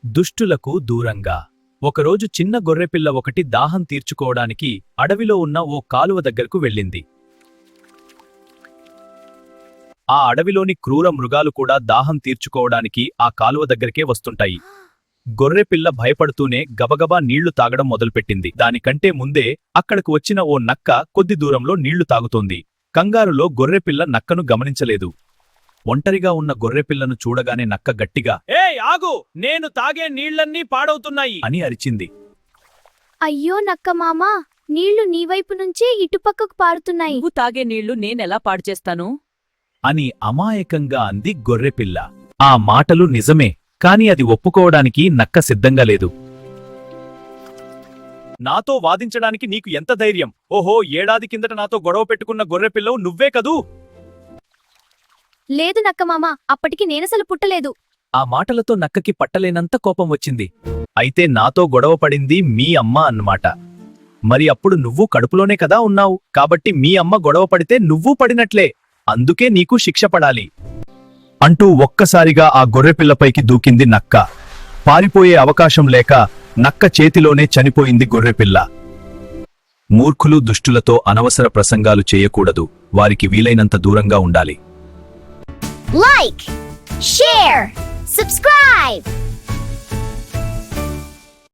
దుష్టులకు దూరంగా. ఒకరోజు చిన్న గొర్రెపిల్ల ఒకటి దాహం తీర్చుకోవడానికి అడవిలో ఉన్న ఓ కాలువ దగ్గరకు వెళ్ళింది. ఆ అడవిలోని క్రూర మృగాలు కూడా దాహం తీర్చుకోవడానికి ఆ కాలువ దగ్గరికే వస్తుంటాయి. గొర్రెపిల్ల భయపడుతూనే గబగబా నీళ్లు తాగడం మొదలుపెట్టింది. దానికంటే ముందే అక్కడకు వచ్చిన ఓ నక్క కొద్ది దూరంలో నీళ్లు తాగుతోంది. కంగారులో గొర్రెపిల్ల నక్కను గమనించలేదు. ఒంటరిగా ఉన్న గొర్రెపిల్లను చూడగానే నక్క గట్టిగా "ఏయ్ ఆగు, నేను తాగే నీళ్లన్నీ పాడవుతున్నాయి" అని అరిచింది. అయ్యో నక్కమామా, నీళ్లు నీవైపు నుంచే ఇటుపక్కకు పారుతున్నాయి. నువ్వు తాగే నీళ్లు నేనెలా పాడుచేస్తాను? అని అమాయకంగా అంది గొర్రెపిల్ల. ఆ మాటలు నిజమే, కాని అది ఒప్పుకోవడానికి నక్క సిద్ధంగా లేదు. నాతో వాదించడానికి నీకు ఎంత ధైర్యం? ఓహో, ఏడాది కిందట నాతో గొడవ పెట్టుకున్న గొర్రెపిల్లవు నువ్వే కదూ? లేదు నక్కమామా, అప్పటికి నేనసలు పుట్టలేదు. ఆ మాటలతో నక్కకి పట్టలేనంత కోపం వచ్చింది. అయితే నాతో గొడవ పడింది మీ అమ్మ అన్నమాట. మరి అప్పుడు నువ్వు కడుపులోనే కదా ఉన్నావు, కాబట్టి మీ అమ్మ గొడవ పడితే నువ్వూ పడినట్లే. అందుకే నీకు శిక్ష పడాలి అంటూ ఒక్కసారిగా ఆ గొర్రెపిల్లపైకి దూకింది నక్క. పారిపోయే అవకాశం లేక నక్క చేతిలోనే చనిపోయింది గొర్రెపిల్ల. మూర్ఖులు దుష్టులతో అనవసర ప్రసంగాలు చేయకూడదు. వారికి వీలైనంత దూరంగా ఉండాలి. Like, share, subscribe.